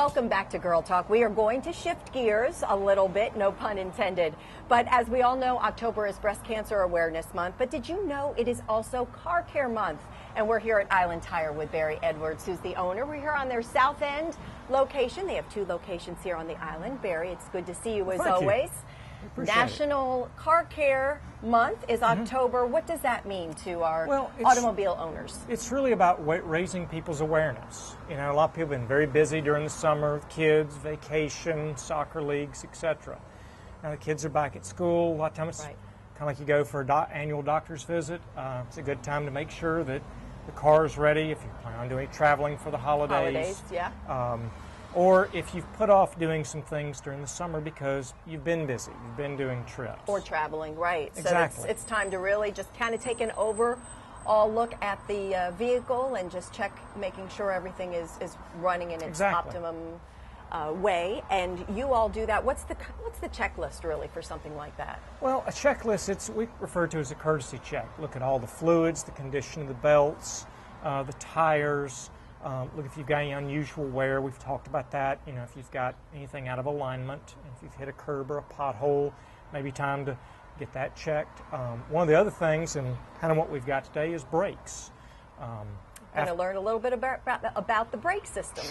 Welcome back to Girl Talk. We are going to shift gears a little bit, no pun intended. But as we all know, October is Breast Cancer Awareness Month. But did you know it is also Car Care Month? And we're here at Island Tire with Barry Edwards, who's the owner. We're here on their South End location. They have 2 locations here on the island. Barry, it's good to see you as always. National Car Care Month is October. What does that mean to our automobile owners? It's really about raising people's awareness. You know, a lot of people have been very busy during the summer with kids, vacation, soccer leagues, etc. Now the kids are back at school. A lot of times it's kind of like you go for an annual doctor's visit. It's a good time to make sure that the car is ready if you plan on doing traveling for the holidays. Or if you've put off doing some things during the summer because you've been busy, you've been doing trips. Or traveling, right. Exactly. So it's time to really just kind of take an overall look at the vehicle and just check, making sure everything is running in its optimum way. And you all do that. What's the checklist really for something like that? Well, a checklist, we refer to as a courtesy check. Look at all the fluids, the condition of the belts, the tires. Look if you've got any unusual wear. We've talked about that. You know, if you've got anything out of alignment, if you've hit a curb or a pothole, maybe time to get that checked. One of the other things, and kind of what we've got today, is brakes. Going to learn a little bit about the brake system.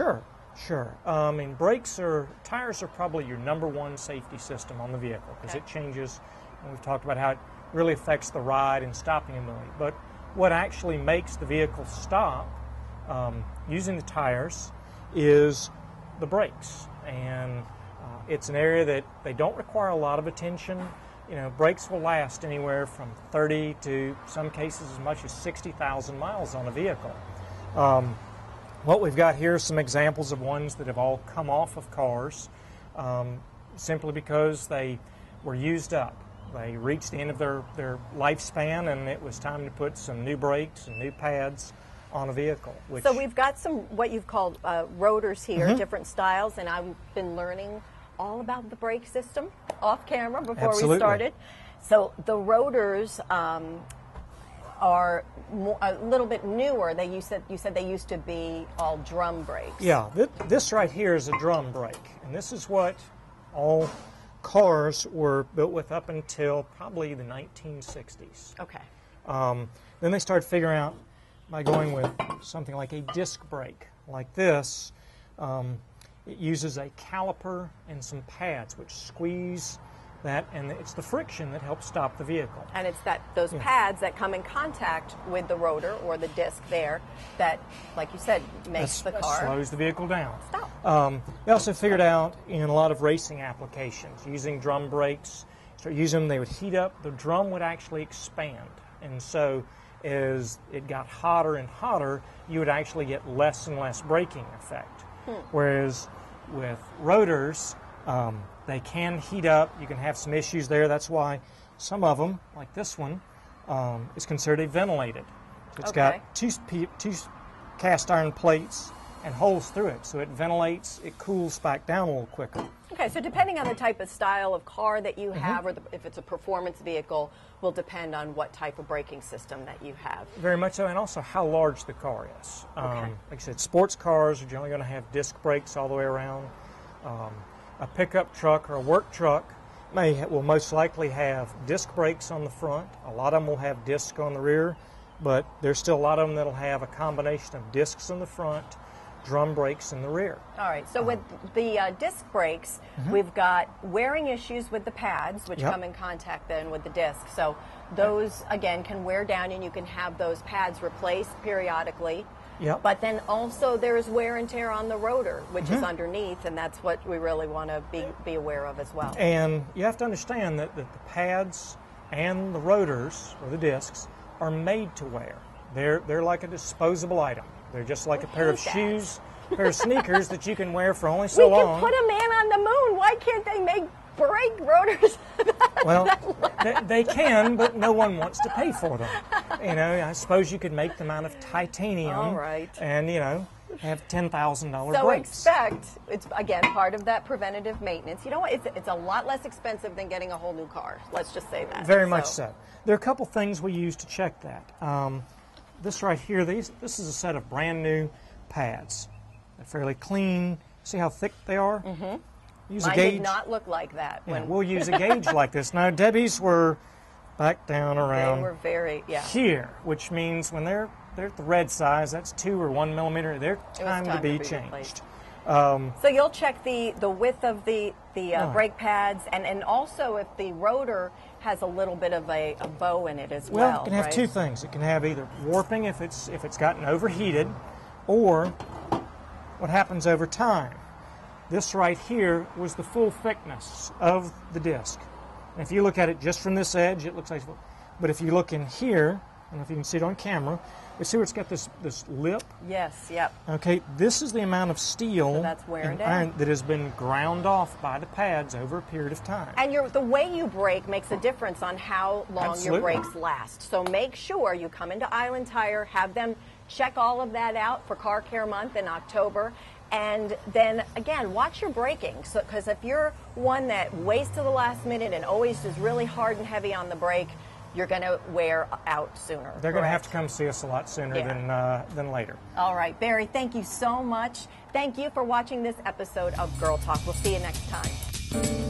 Sure. I mean, tires are probably your #1 safety system on the vehicle because it changes, and we've talked about how it really affects the ride and stopping ability. But what actually makes the vehicle stop using the tires is the brakes, and it's an area that they don't require a lot of attention. You know, brakes will last anywhere from 30 to some cases as much as 60,000 miles on a vehicle. What we've got here are some examples of ones that have all come off of cars simply because they were used up. They reached the end of their lifespan, and it was time to put some new brakes and new pads on a vehicle. So we've got some what you've called rotors here, different styles, and I've been learning all about the brake system off camera before we started. So the rotors are a little bit newer. You said they used to be all drum brakes. Yeah, this right here is a drum brake, and this is what all cars were built with up until probably the 1960s. Okay. Then they started figuring out by going with something like a disc brake like this. It uses a caliper and some pads which squeeze that, and it's the friction that helps stop the vehicle. And it's those pads that come in contact with the rotor or the disc there that, like you said, makes the car slows the vehicle down. Stop. They also figured out in a lot of racing applications using drum brakes. Start using them, they would heat up. The drum would actually expand, and so as it got hotter and hotter, you would actually get less and less braking effect. Whereas with rotors, they can heat up. You can have some issues there. That's why some of them, like this one, is considered a ventilated. It's got two cast iron plates and holes through it, so it ventilates, it cools back down a little quicker. Okay, so depending on the type of style of car that you have, or if it's a performance vehicle, will depend on what type of braking system that you have. Very much so, and also how large the car is. Like I said, sports cars are generally going to have disc brakes all the way around. A pickup truck or a work truck will most likely have disc brakes on the front. A lot of them will have disc on the rear, but there's still a lot of them that'll have a combination of discs in the front, drum brakes in the rear. All right, so with the disc brakes, we've got wearing issues with the pads, which come in contact then with the disc. So those, again, can wear down, and you can have those pads replaced periodically. But then also there's wear and tear on the rotor, which is underneath, and that's what we really want to be aware of as well. And you have to understand that the pads and the rotors, or the discs, are made to wear. They're like a disposable item. They're just like a pair of shoes, a pair of sneakers that you can wear for only so long. We can put a man on the moon. Why can't they make brake rotors? Well, they can, but no one wants to pay for them. You know, I suppose you could make them out of titanium and, you know, have $10,000 so brakes. It's, again, part of that preventative maintenance. You know what? It's a lot less expensive than getting a whole new car. Let's just say that. Very much so. There are a couple things we use to check that. This right here, this is a set of brand new pads. They're fairly clean, See how thick they are? Use Mine a gauge. did not look like that. Yeah, When we'll use a gauge like this. Now, Debbie's were back down they around were very, here, which means when they're at the red size, that's 2 or 1 millimeter, they're time to be changed. replaced. So you'll check the width of the brake pads, and also if the rotor has a little bit of a bow in it as well. Well, it can have right? two things. It can have either warping if it's gotten overheated, or what happens over time. This right here was the full thickness of the disc. And if you look at it just from this edge, it looks like, but if you look in here, I don't know if you can see it on camera, you see where it's got this lip? Yes, yep. Okay, this is the amount of steel So that's wear and tear. iron that has been ground off by the pads over a period of time. And the way you brake makes a difference on how long your Absolutely. brakes last. So make sure you come into Island Tire, have them check all of that out for Car Care Month in October. And then, again, watch your braking. Because if you're one that waits to the last minute and always is really hard and heavy on the brake, you're going to wear out sooner. They're going to have to come see us a lot sooner than later. All right, Barry, thank you so much. Thank you for watching this episode of Girl Talk. We'll see you next time.